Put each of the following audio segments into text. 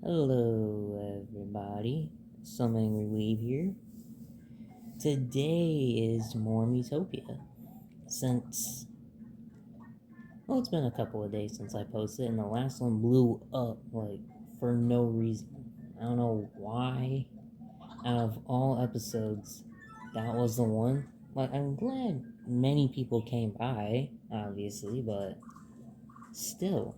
Hello, everybody. Some Angry Weeb here. Today is more Miitopia. Since, well, it's been a couple of days since I posted, and the last one blew up, for no reason. I don't know why. Out of all episodes, that was the one. I'm glad many people came by, obviously, but still.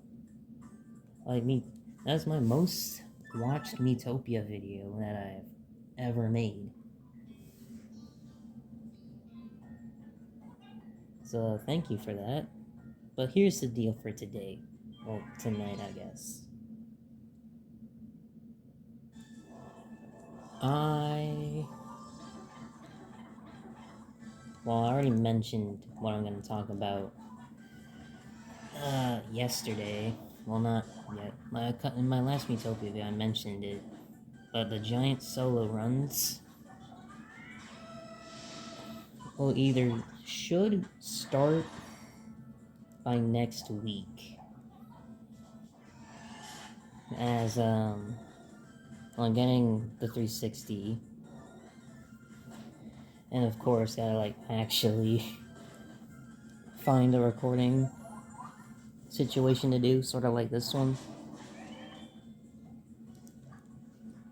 Me, that's my most watched Miitopia video that I've ever made. So thank you for that. But here's the deal for today. Well, tonight, I guess. I already mentioned what I'm going to talk about yesterday. Well, not yet. In my last Miitopia video, I mentioned it. But the giant solo runs will either should start by next week. As, I'm getting the 360. And of course, gotta, actually find a recording situation to do, sort of like this one.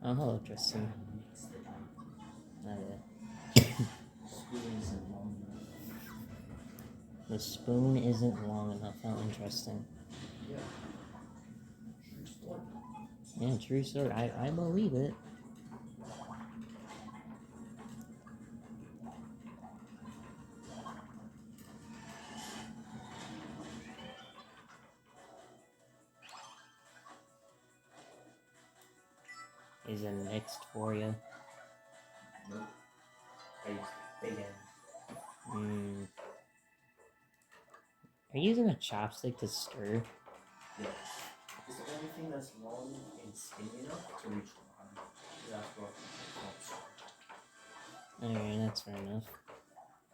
Oh, hello, Tristan. The spoon isn't long enough. How interesting. Yeah, true story. I believe it. Is it mixed for you? Nope. I use big end. Are you using a chopstick to stir? Yeah. It's the only thing that's long and skinny enough to reach the bottom. That's what Alright, that's fair enough.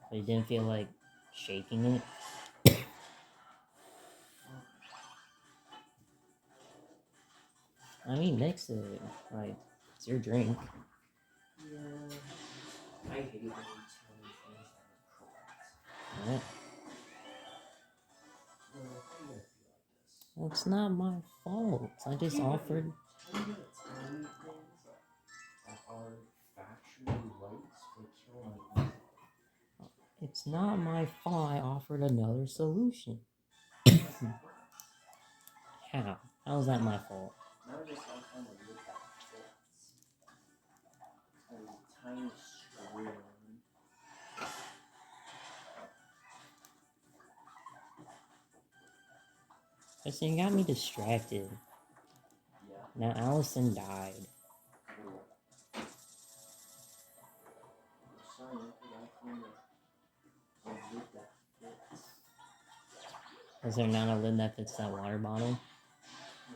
But you didn't feel like shaking it? I mean, mix it. It's your drink. Yeah. I hate when you tell me things that are correct. What? Well, how do you feel like this? Well, it's not my fault. I just offered. How are you gonna tell me things that are factually right but kill my ego? It's not my fault. I offered another solution. How? How's that my fault? Now I just like trying to look at fits. A tiny string. Listen, you got me distracted. Yeah. Now Allison died. Sorry, I find a lid that fits. Is there not a lid that fits that water bottle? No,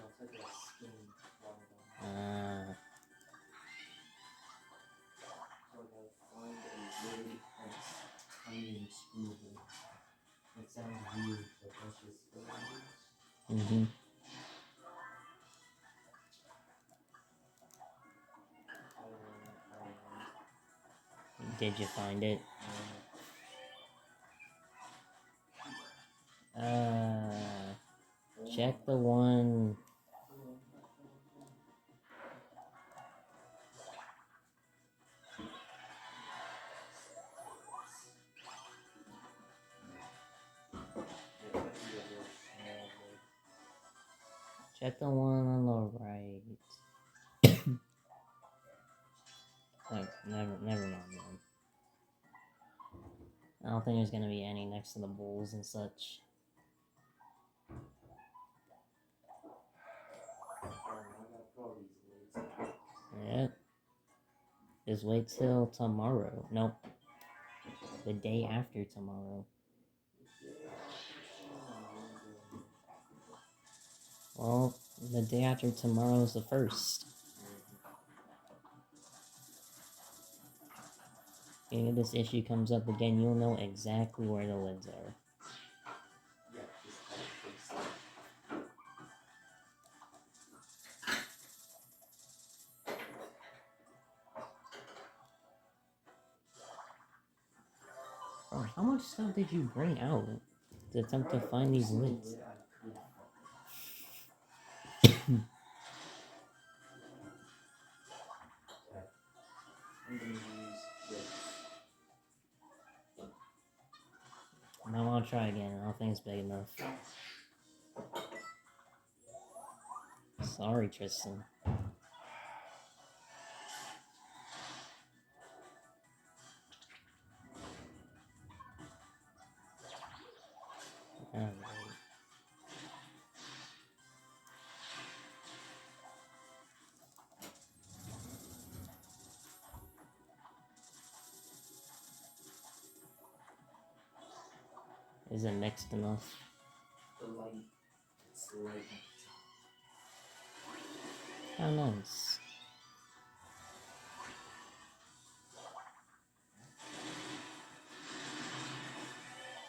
it's like a skinny water bottle. So I gotta find a lid that's tiny and screwable. It sounds weird, but that's just what it is. Mm-hmm. Did you find it? Check the one. Check the one on the right. Never mind, man. I don't think there's gonna be any next to the bowls and such. Yeah. Just wait till tomorrow. Nope. The day after tomorrow. Well, the day after tomorrow is the 1st. And if this issue comes up again, you'll know exactly where the lids are. How much stuff did you bring out to attempt to find these lids? I'm gonna use this. No, I'll try again. I don't think it's big enough. Sorry, Tristan. Alright. Is it mixed enough? The light, it's the light How nice.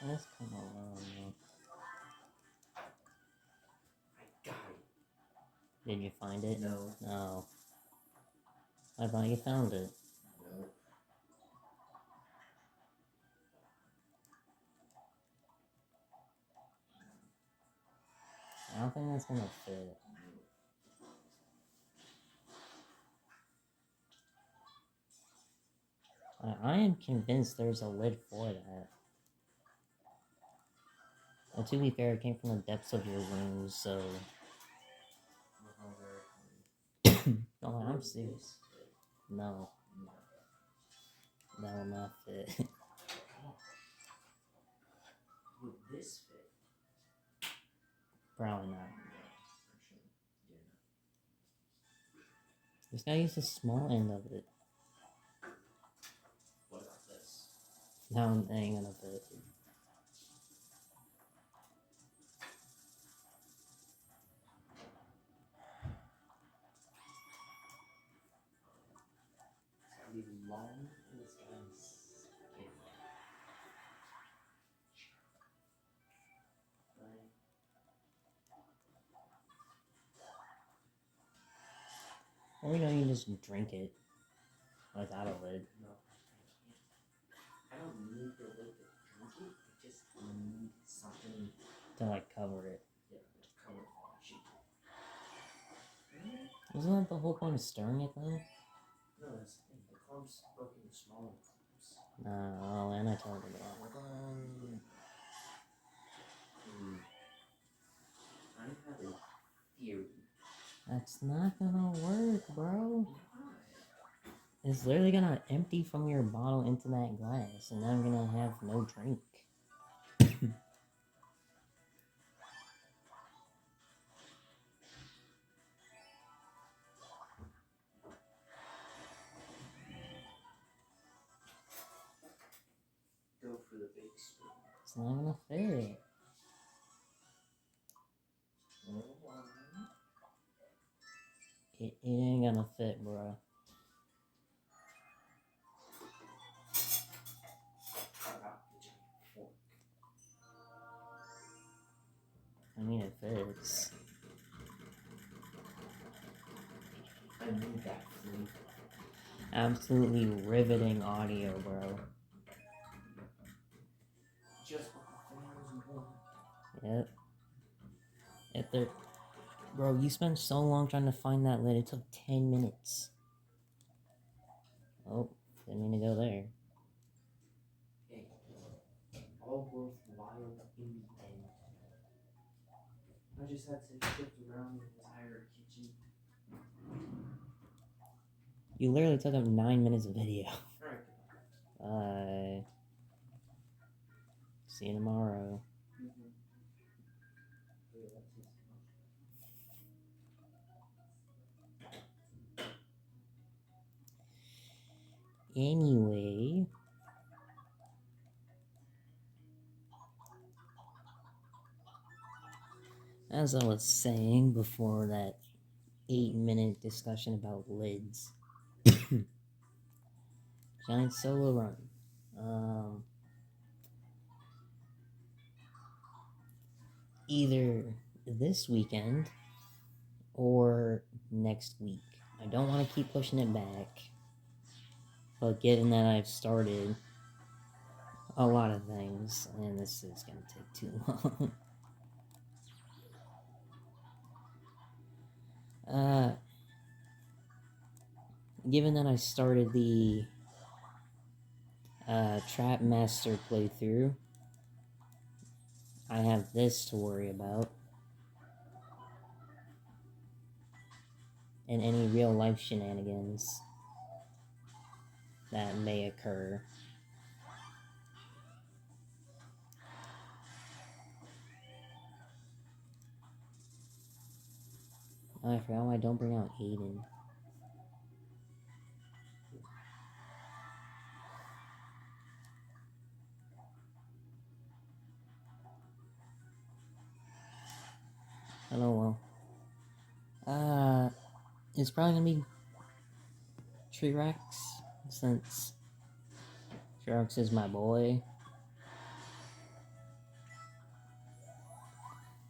That's kind of low, though. I got it. Did you find it? No. No. I thought you found it. No. I don't think that's gonna fit. I am convinced there's a lid for that. And to be fair, it came from the depths of your rooms, so... Oh, I'm serious. No. That will not fit. Would this fit? Probably not. Yeah. This guy used the small end of it. What about this? Now it ain't gonna fit. It's gotta be long and this guy's skinny. Right? Or you know, you just drink it without a lid. No. I don't need the lid to drink it. I just need something To like cover it. to cover the sheet. Isn't that the whole point of stirring it though? No, that's the thing. The clumps broke into smaller clumps. Oh, and I told him that. I have a theory. That's not gonna work, bro. Why? It's literally gonna empty from your bottle into that glass, and then I'm gonna have no drink. Go for the big spoon. It's not gonna fit. It ain't gonna fit, bro. How about the giant fork? I mean, it fits. I need that flavor. Absolutely riveting audio, bro. Just what the fans want. Yep. If they're... Bro, you spent so long trying to find that lid. It took 10 minutes. Oh, didn't mean to go there. Hey, all worthwhile in the end. I just had to shift around the entire kitchen. You literally took up 9 minutes of video. Alright. Bye. See you tomorrow. Anyway, as I was saying before that 8-minute discussion about lids, giant solo run. Either this weekend or next week. I don't want to keep pushing it back, but given that I've started, a lot of things, and this is gonna take too long. Given that I started the Trap Master playthrough, I have this to worry about. And any real life shenanigans that may occur. Oh, I forgot why I don't bring out Aiden. Oh well. It's probably gonna be T-Rex, since T-Rex is my boy.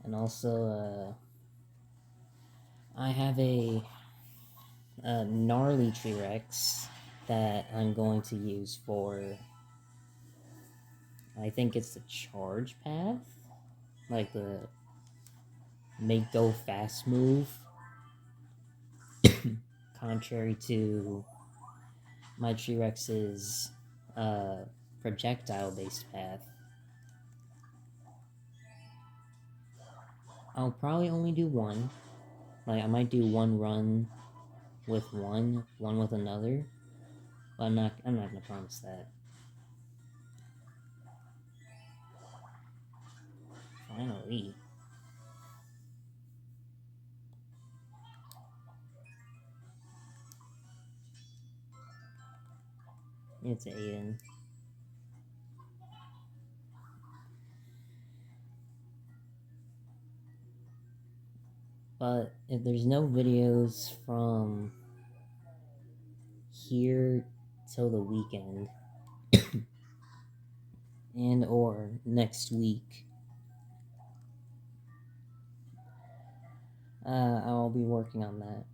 And also, I have a gnarly T-Rex that I'm going to use for, I think it's the charge path? Like the make go fast move. Contrary to my T-Rex's projectile-based path. I'll probably only do one. Like, I might do one run with one with another. But I'm not gonna promise that. Finally. It's Aiden. But if there's no videos from here till the weekend, and or next week, I'll be working on that.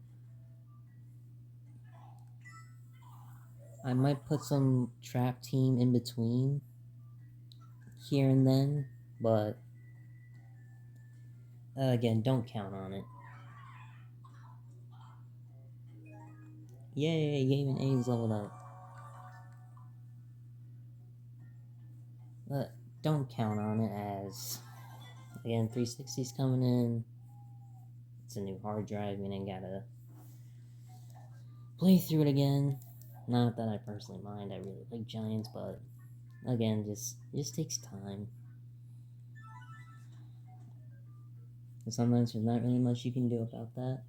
I might put some trap team in between here and then, but again, don't count on it. Yay, even A's leveled up. But don't count on it, as again, 360's coming in. It's a new hard drive, meaning gotta play through it again. Not that I personally mind, I really like Giants, but again, it just takes time. And sometimes there's not really much you can do about that.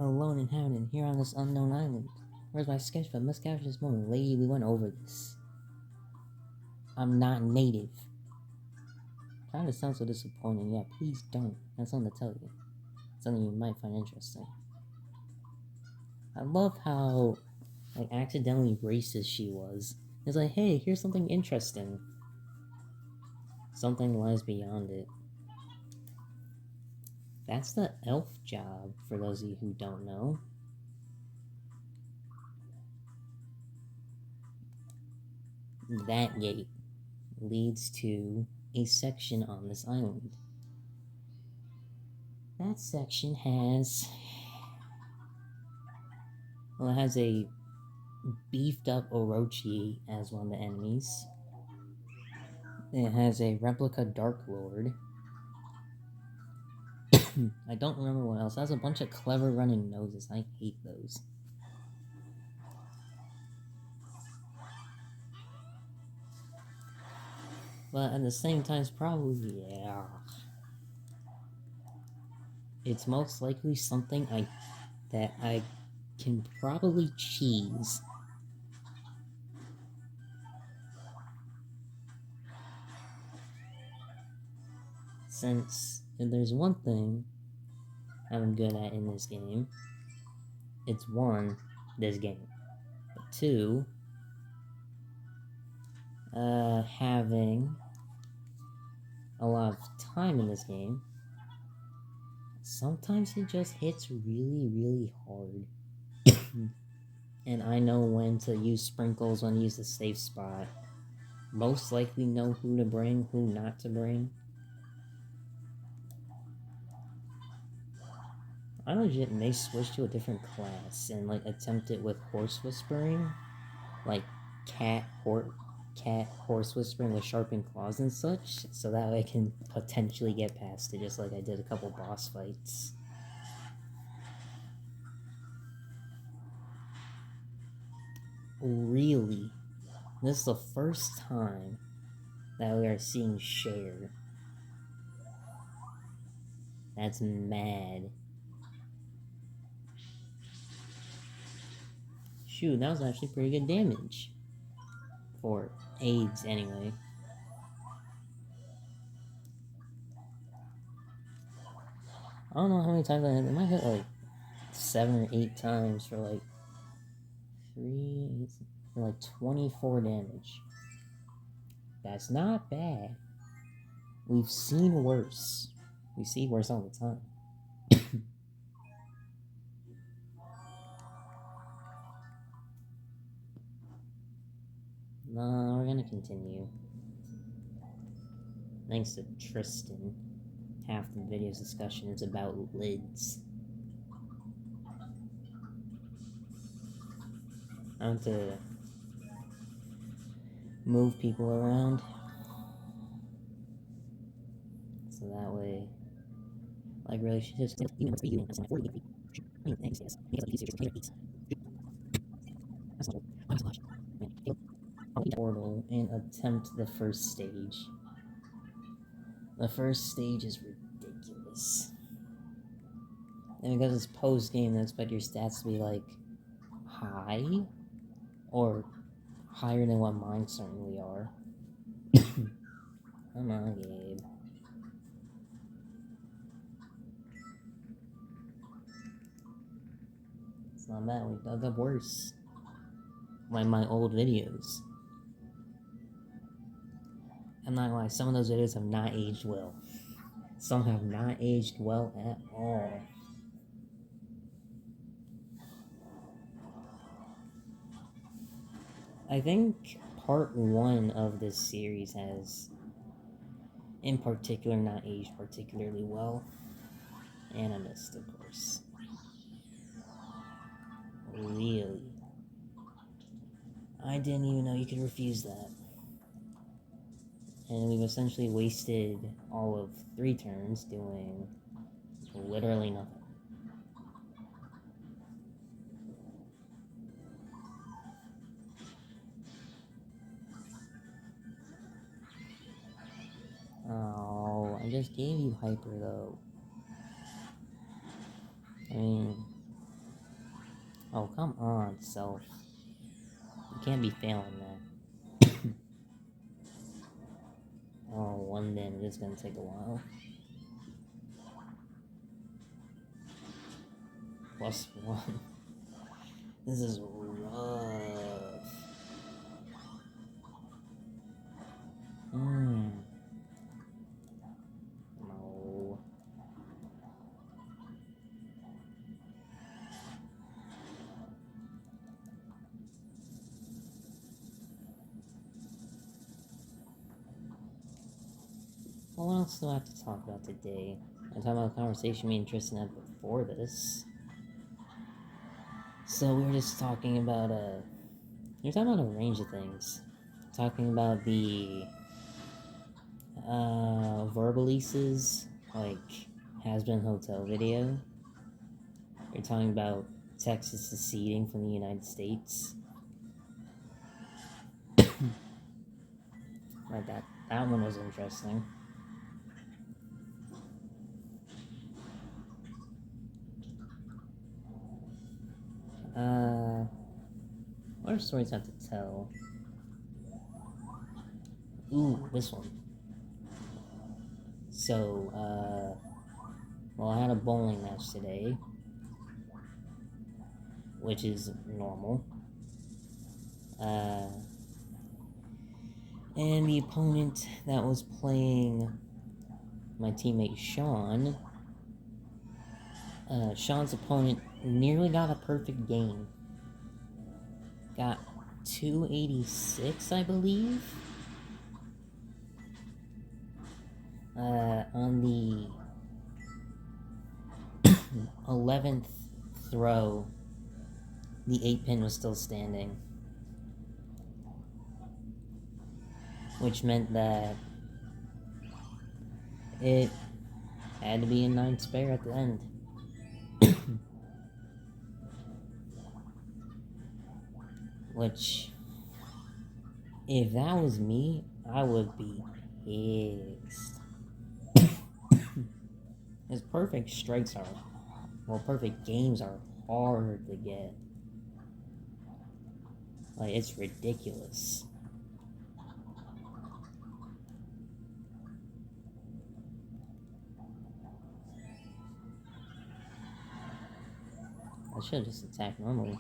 Alone and Hounded, here on this unknown island. Where's my sketch? But must capture this moment. Lady, we went over this. I'm not native. Trying to sound so disappointing. Yeah, please don't. I have something to tell you. Something you might find interesting. I love how, like, accidentally racist she was. It's like, hey, here's something interesting. Something lies beyond it. That's the elf job, for those of you who don't know. That gate leads to a section on this island. That section has... well, it has a beefed up Orochi as one of the enemies. It has a replica Dark Lord. I don't remember what else. It has a bunch of clever running noses. I hate those. But at the same time, it's probably... yeah. It's most likely something that I can probably cheese. Since if there's one thing I'm good at in this game, it's one, this game. But two, having a lot of time in this game. sometimes it just hits really, really hard. And I know when to use sprinkles, when to use the safe spot. Most likely know who to bring, who not to bring. I legit may switch to a different class and like attempt it with horse whispering, like horse whispering with sharpened claws and such, so that way I can potentially get past it, just like I did a couple boss fights. Really, this is the first time that we are seeing Cher. That's mad. Shoot, that was actually pretty good damage. For AIDS, anyway. I don't know how many times I hit. It might hit like 7 or 8 times for like 24 damage. That's not bad. We've seen worse. We see worse all the time. No, we're gonna continue. Thanks to Tristan. Half the video's discussion is about lids. I want to move people around. So that way, like relationships, even for you, that's not for you. Thanks, yes. Make it easier to clear these. That's not portal and attempt the first stage. The first stage is ridiculous. And because it's post game, they expect your stats to be like high or higher than what mine certainly are. Come on, Gabe. It's not bad. We dug up worse. Like my old videos. I'm not gonna lie, some of those videos have not aged well. Some have not aged well at all. I think part 1 of this series has, in particular, not aged particularly well. And I missed, of course. Really? I didn't even know you could refuse that. And we've essentially wasted all of 3 turns doing literally nothing. Oh, I just gave you hyper though. I mean... Oh, come on, self. You can't be failing that. Oh, 1 damage is gonna take a while. +1. This is rough. No. Well, what else do I have to talk about today? I'm talking about a conversation me and Tristan had before this. So we were just talking about, we were talking about a range of things. Talking about the, Verbalises, like, Has-Been Hotel video. We're talking about Texas seceding from the United States. Like that one was interesting. What are stories I have to tell? Ooh, this one. So, well, I had a bowling match today, which is normal. And the opponent that was playing my teammate Sean Sean's opponent nearly got a perfect game. Got 286, I believe. On the 11th throw, the 8-pin was still standing. Which meant that it had to be a 9 spare at the end. Which, if that was me, I would be pissed. Because perfect strikes are, well, perfect games are hard to get. Like, it's ridiculous. I should have just attacked normally.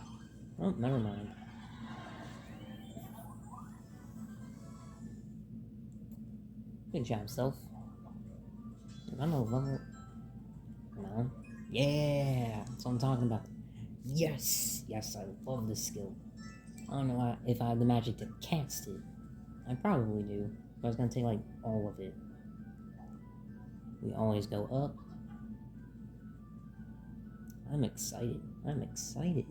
Oh, never mind. Good job, self. I don't know, level... No? Yeah! That's what I'm talking about. Yes! Yes, I love this skill. I don't know if I have the magic to cast it. I probably do. But I was gonna take, like, all of it. We always go up. I'm excited. I'm excited.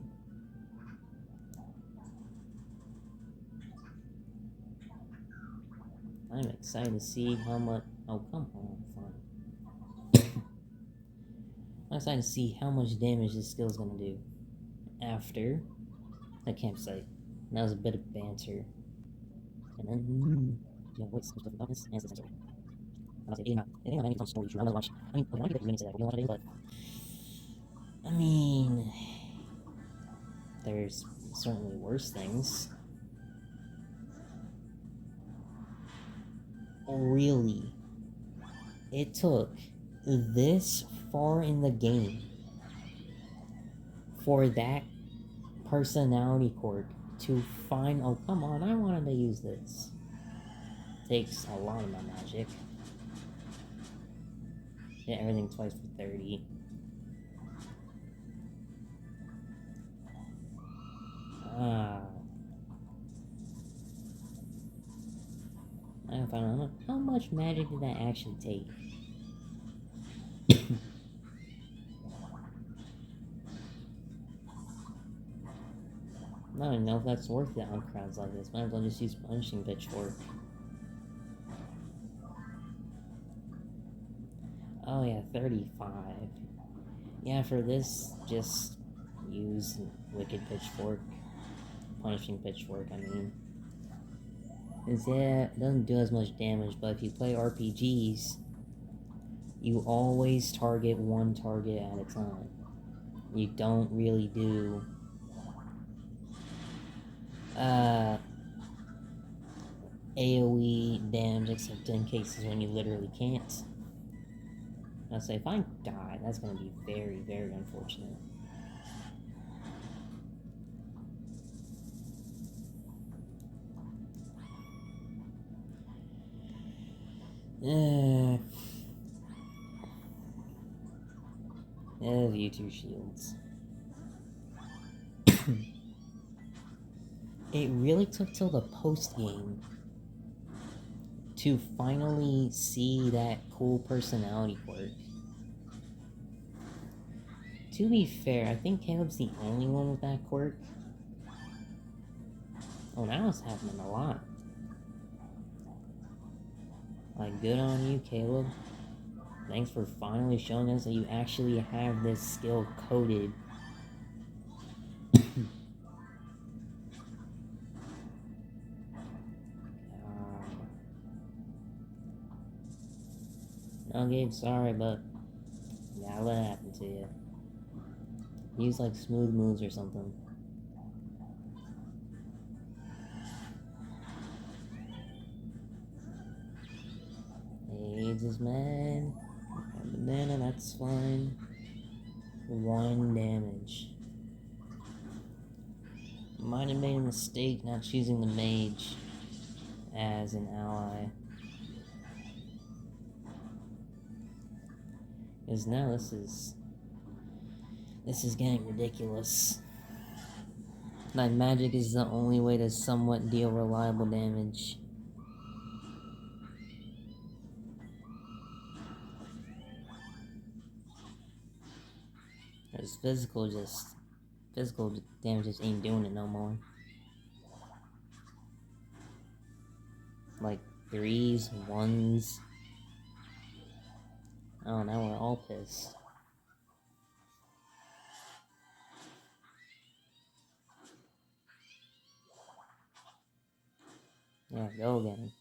I'm excited to see how much... Oh, come on, fine. I'm excited to see how much damage this skill's gonna do. After the campsite. And that was a bit of banter. And then... Yeah, wait, some stuff about this, and it's sensory. I'm not saying, it ain't not story true. I'm gonna watch... I mean, I get the say that, we don't watch it, but... I mean... There's certainly worse things. Really? It took this far in the game for that personality quirk to find... Oh, come on, I wanted to use this. Takes a lot of my magic. Hit everything twice for 30. I don't find out how much magic did that actually take. I don't even know if that's worth it on crowds like this. Might as well just use punishing pitchfork. Oh yeah, 35. Yeah, for this, just use Wicked Pitchfork. Punishing Pitchfork, I mean. Cause yeah, it doesn't do as much damage, but if you play RPGs, you always target one target at a time. You don't really do... AoE damage, except in cases when you literally can't. I'll say, if I die, that's gonna be very, very unfortunate. View 2 shields. It really took till the post-game to finally see that cool personality quirk. To be fair, I think Caleb's the only one with that quirk. Oh, now it's happening a lot. Like, good on you, Caleb. Thanks for finally showing us that you actually have this skill coded. No, Gabe, sorry, but gotta let it happen to you. Use, like, smooth moves or something. AIDS is mad. Banana, that's fine. 1 damage. Might have made a mistake not choosing the mage as an ally. Because now this is This is getting ridiculous. Like, magic is the only way to somewhat deal reliable damage. Because physical damage just ain't doing it no more. Like, threes, ones. Oh, now we're all pissed. Yeah, go again.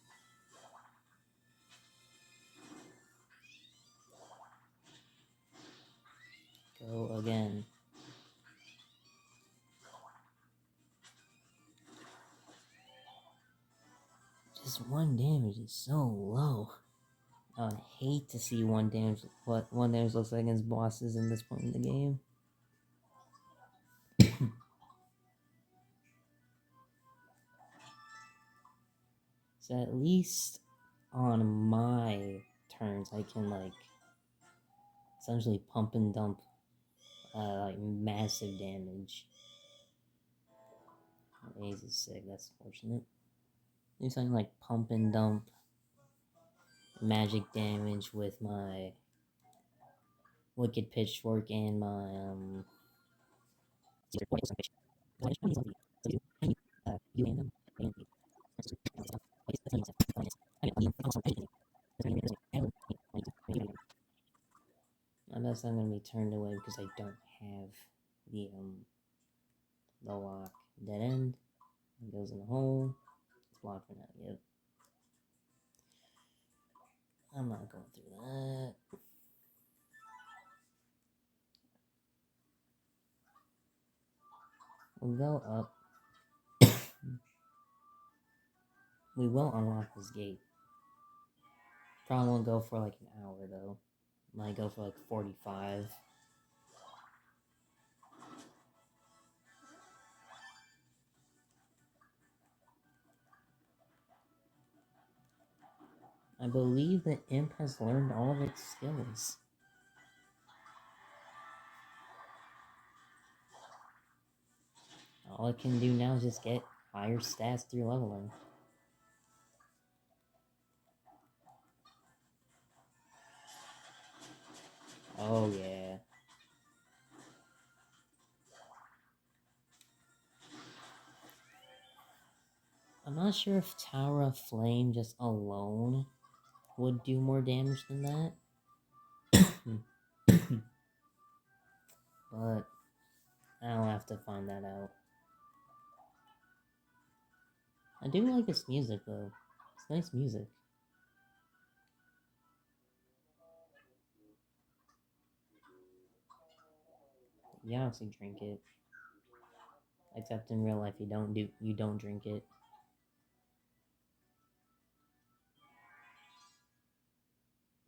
Go again. Just one damage is so low. I would hate to see one damage what one damage looks like against bosses in this point in the game. So at least on my turns I can like essentially pump and dump like massive damage. Ace is sick, that's fortunate. At least I can like pump and dump magic damage with my Wicked Pitchfork and my unless I'm gonna be turned away because I don't have the lock. Dead end. It goes in the hole. It's blocked for now. Yep. I'm not going through that. We'll go up. We will unlock this gate. Probably won't go for like an hour though. Might go for like 45. I believe the imp has learned all of its skills. All it can do now is just get higher stats through leveling. Oh yeah. I'm not sure if Tower of Flame just alone would do more damage than that. But I'll have to find that out. I do like this music though. It's nice music. You obviously drink it. Except in real life you don't drink it.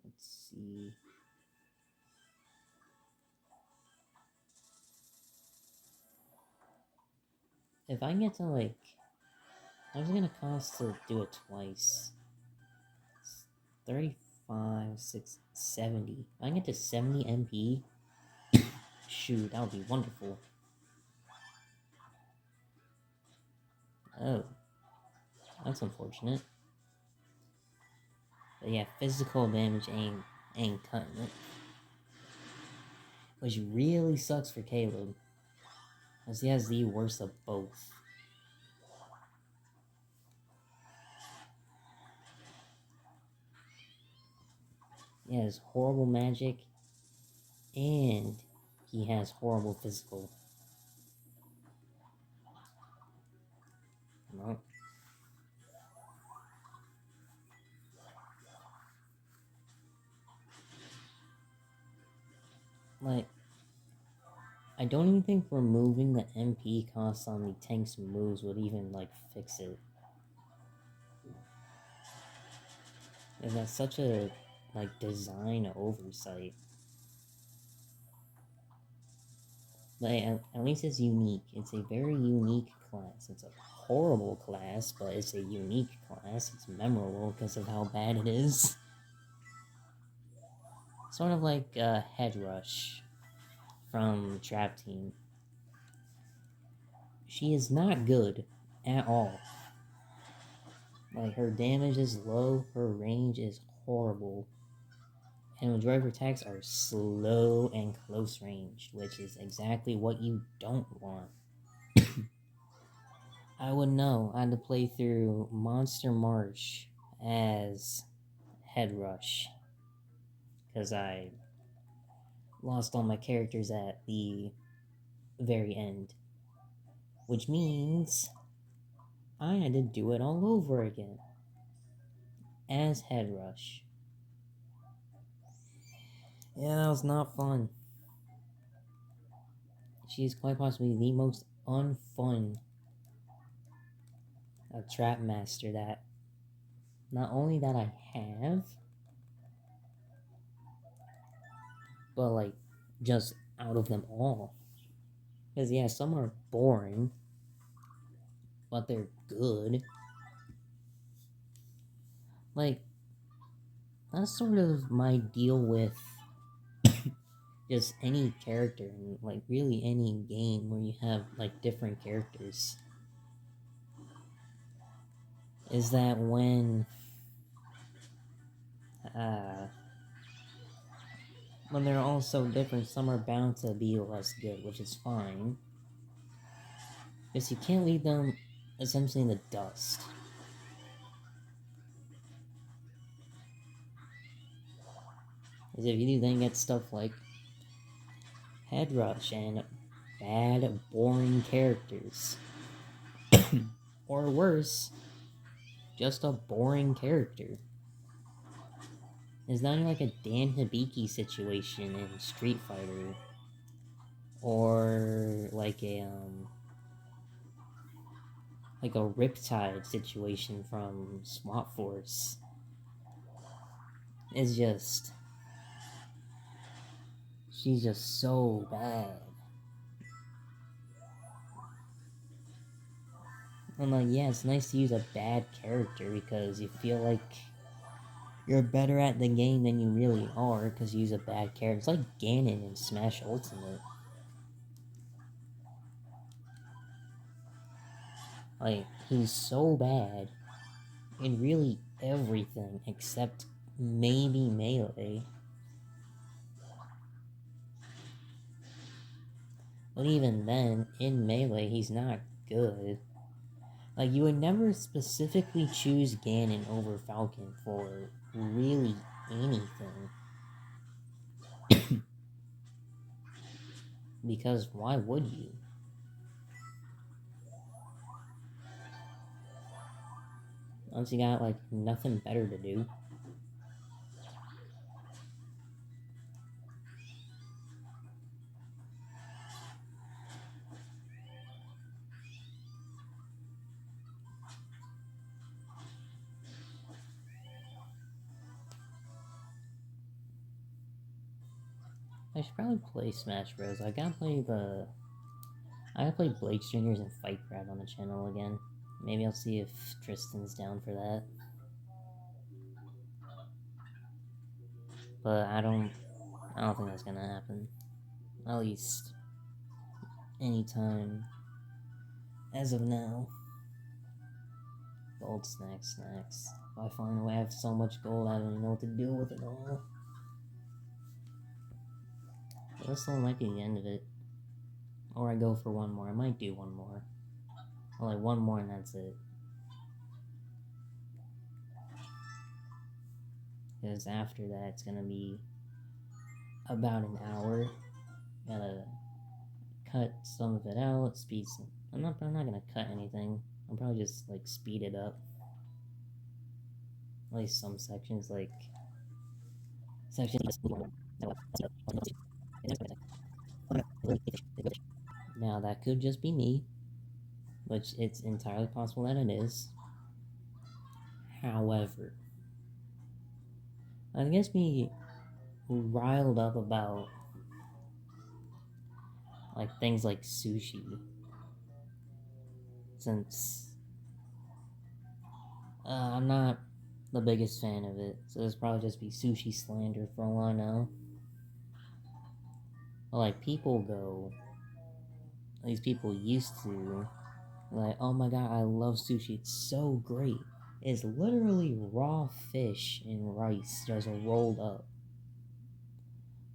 Let's see. If I get to like how much is it gonna cost to do it twice? It's 35, 6, 70. If I can get to 70 MP, shoot, that would be wonderful. Oh. That's unfortunate. But yeah, physical damage ain't cutting it. Which really sucks for Caleb. As he has the worst of both. He has horrible magic, and he has horrible physical. No. Like, I don't even think removing the MP cost on the tank's moves would even, like, fix it. And that's such a, like, design oversight. But at least it's unique. It's a very unique class. It's a horrible class, but it's a unique class. It's memorable because of how bad it is. Sort of like Head Rush. from Trap Team. She is not good at all. Like, her damage is low, her range is horrible, and majority of her attacks are slow and close range, which is exactly what you don't want. I would know. I had to play through Monster March as Head Rush because I lost all my characters at the very end, which means I had to do it all over again as Head Rush. Yeah, that was not fun. She's quite possibly the most unfun trap master that not only that I have, but like just out of them all. Because yeah, some are boring, but they're good. Like, that's sort of my deal with just any character and like really any game where you have like different characters. Is that uh when they're all so different, some are bound to be less good, which is fine. Because you can't leave them essentially in the dust. Because if you do, then you get stuff like Head Rush and bad, boring characters. Or worse, just a boring character. It's not like a Dan Hibiki situation in Street Fighter. Or like a Riptide situation from Swap Force. It's just she's just so bad. And like, yeah, it's nice to use a bad character because you feel like you're better at the game than you really are because you use a bad character. It's like Ganon in Smash Ultimate. Like, he's so bad in really everything except maybe Melee. But even then, in Melee, he's not good. Like, you would never specifically choose Ganon over Falcon for really anything. Because why would you? Once you got, like, nothing better to do. I should probably play Smash Bros. I gotta play Blade Stringers and Fight Crowd on the channel again. Maybe I'll see if Tristan's down for that. But I don't think that's gonna happen. At least anytime as of now. Gold snacks. If I find a way I have so much gold, I don't even know what to do with it all. But this one might be the end of it. Or I go for one more. I might do one more. Well, like one more and that's it. Because after that, it's gonna be about an hour. Gotta cut some of it out, speed some. I'm not gonna cut anything. I'll probably just like speed it up. At least some sections, like sections. Now that could just be me, which it's entirely possible that it is. However, I gets me riled up about like things like sushi, since I'm not the biggest fan of it, so this probably just be sushi slander for all I know. Like, people go, these people used to, like, oh my god, I love sushi, it's so great. It's literally raw fish and rice just rolled up.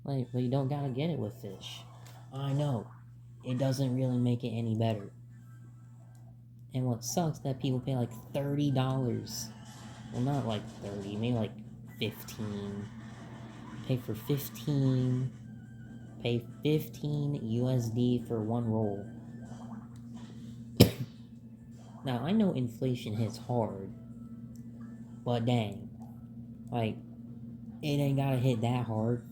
Like, but you don't gotta get it with fish. I know, it doesn't really make it any better. And what sucks that people pay like $30. Well, not like 30, maybe like 15. Pay for 15. Pay 15 USD for one roll. Now, I know inflation hits hard, but dang. Like, it ain't gotta hit that hard.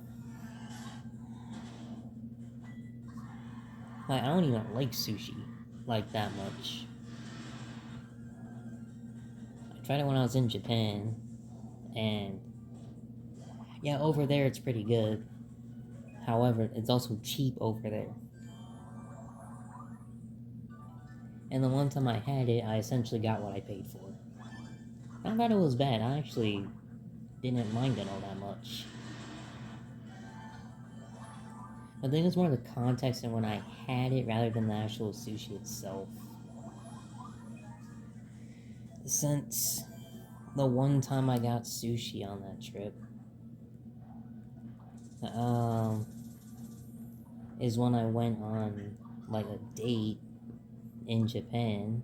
Like, I don't even like sushi like that much. I tried it when I was in Japan, and yeah, over there it's pretty good. However, it's also cheap over there. And the one time I had it, I essentially got what I paid for. Not that it was bad, I actually didn't mind it all that much. I think it's more the context and when I had it rather than the actual sushi itself. Since the one time I got sushi on that trip, is when I went on like a date in Japan,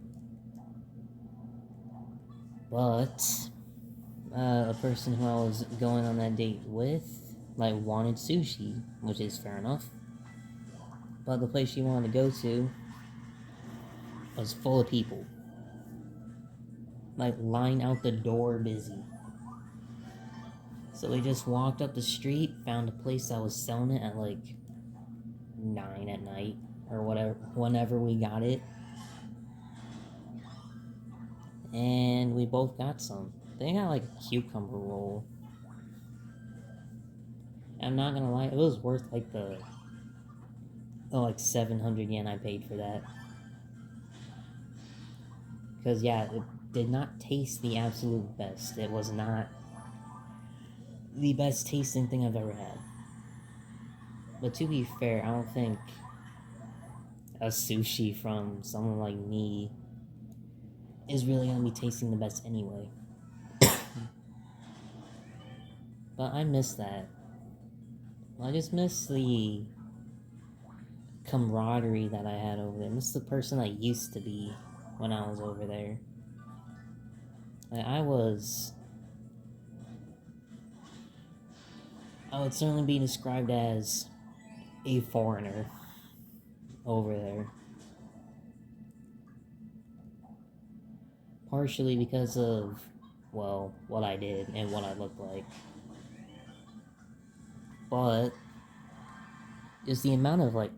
but a person who I was going on that date with like wanted sushi, which is fair enough. But the place she wanted to go to was full of people. Like, line out the door busy. So we just walked up the street, found a place that was selling it at like 9 at night or whatever, whenever we got it. And we both got some. They got like a cucumber roll. I'm not gonna lie, it was worth like the like 700 yen I paid for that. Because yeah, it did not taste the absolute best. It was not the best tasting thing I've ever had. But to be fair, I don't think a sushi from someone like me is really gonna be tasting the best anyway. But I miss that. I just miss the camaraderie that I had over there. I miss the person I used to be when I was over there. I would certainly be described as a foreigner over there. Partially because of, well, what I did and what I looked like. But just the amount of, like,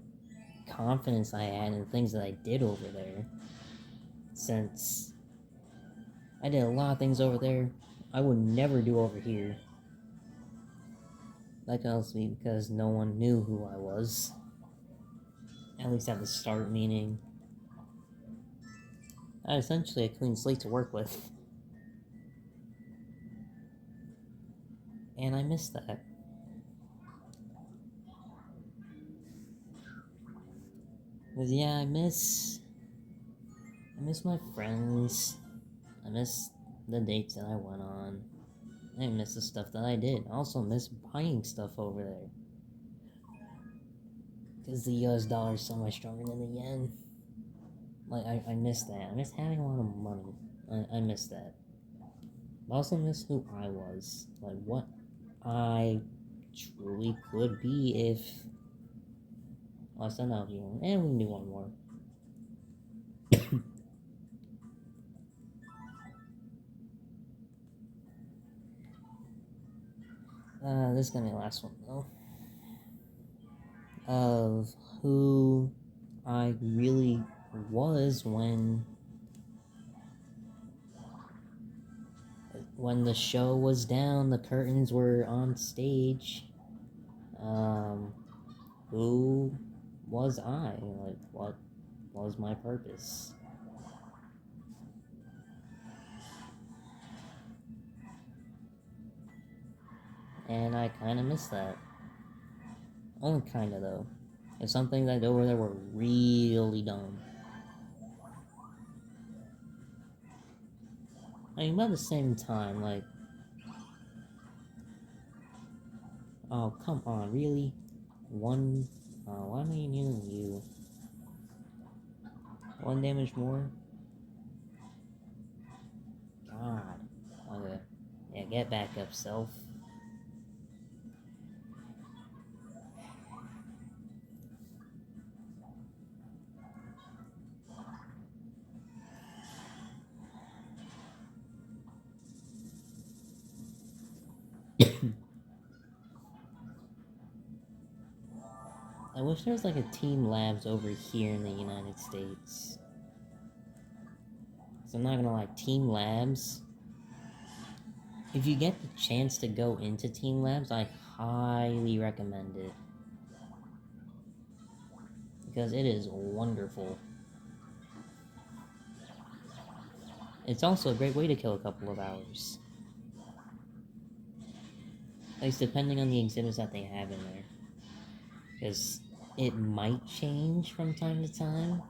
confidence I had in things that I did over there. Since I did a lot of things over there I would never do over here. That can also be because no one knew who I was. At least at the start, meaning I had essentially a clean slate to work with. And I miss that. Because yeah, I miss my friends. I miss the dates that I went on. I miss the stuff that I did. I also miss buying stuff over there. Because the US dollar is so much stronger than the yen. Like, I miss that. I miss having a lot of money. I miss that. I also miss who I was. Like, what I truly could be if... Well, I said out here. And we can do one more. This is gonna be the last one, though. Of who I really was when the show was down, the curtains were on stage. Who was I? Like, what was my purpose? And I kind of miss that. Only kind of, though. And some things I did over there were really dumb. I mean, but at the same time, like, oh, come on, really? One, why am I using you? One damage more? God. Okay. Yeah, get back up, self. I wish there was like a Team Labs over here in the United States. So I'm not gonna lie, Team Labs. If you get the chance to go into Team Labs, I highly recommend it. Because it is wonderful. It's also a great way to kill a couple of hours. At least depending on the exhibits that they have in there. Because it might change from time to time.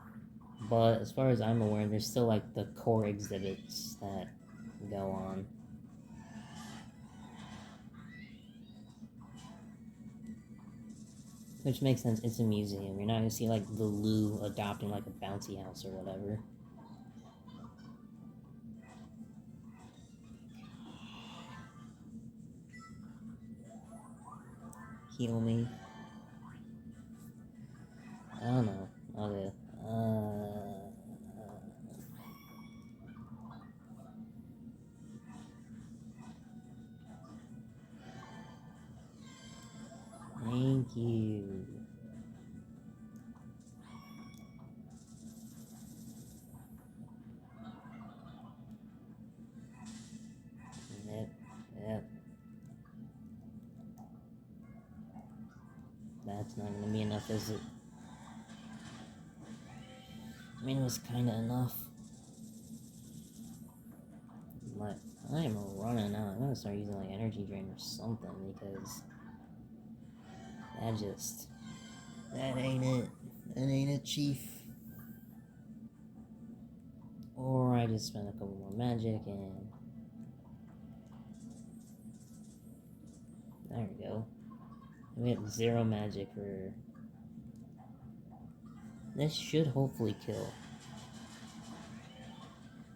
But as far as I'm aware, there's still like the core exhibits that go on. Which makes sense, it's a museum. You're not gonna see like the Lou adopting like a bouncy house or whatever. Heal me. I don't know. Okay. Thank you. Yep. Yep. That's not gonna be enough, is it? I mean, it was kinda enough. But I am running out. I'm gonna start using like energy drain or something because that just that ain't it. That ain't it, Chief. Or I just spend a couple more magic and there we go. We have 0 magic for this should hopefully kill.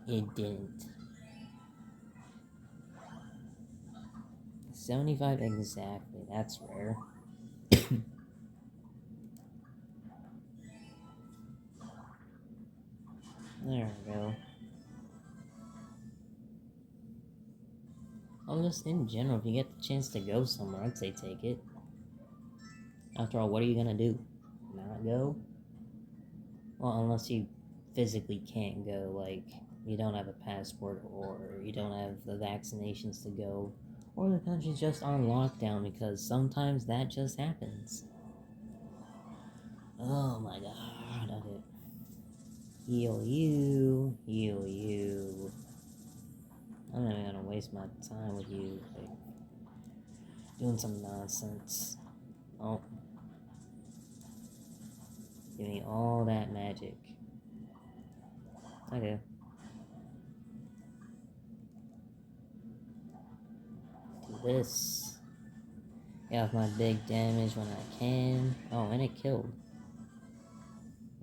It didn't. 75 exactly, that's rare. There we go. Oh, just in general, if you get the chance to go somewhere, I'd say take it. After all, what are you gonna do? Not go? Well, unless you physically can't go, like, you don't have a passport, or you don't have the vaccinations to go, or the country's just on lockdown, because sometimes that just happens. Oh my god, okay. Heal you, heal you. I'm not even gonna waste my time with you, like, doing some nonsense. Oh. Give me all that magic. Okay. Do this. Get off my big damage when I can. Oh, and it killed.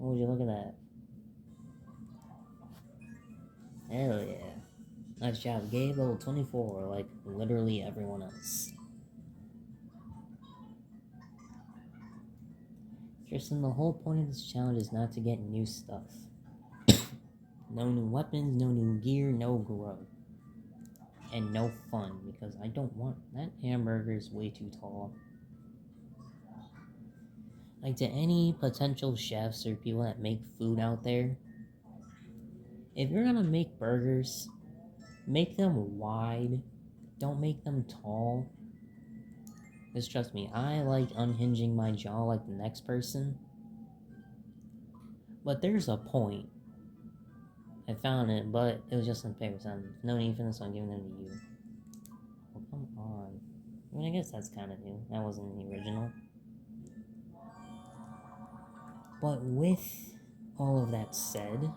Oh, would you look at that? Hell yeah. Nice job, Gabe. Level 24, like literally everyone else. Tristan, the whole point of this challenge is not to get new stuff. No new weapons, no new gear, no grow. And no fun, because I don't want... That hamburger is way too tall. Like, to any potential chefs or people that make food out there, if you're gonna make burgers, make them wide. Don't make them tall. Because trust me, I like unhinging my jaw like the next person. But there's a point. I found it, but it was just on paper, so no need for this, so I'm giving them to you. Oh, come on. I mean, I guess that's kind of new. That wasn't the original. But with all of that said,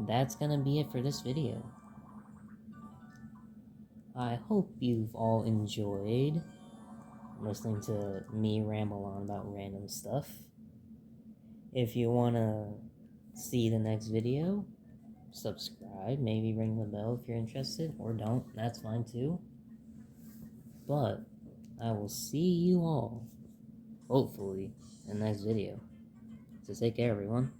that's gonna be it for this video. I hope you've all enjoyed listening to me ramble on about random stuff. If you wanna see the next video, subscribe, maybe ring the bell if you're interested, or don't, that's fine too. But I will see you all, hopefully, in the next video. So take care, everyone.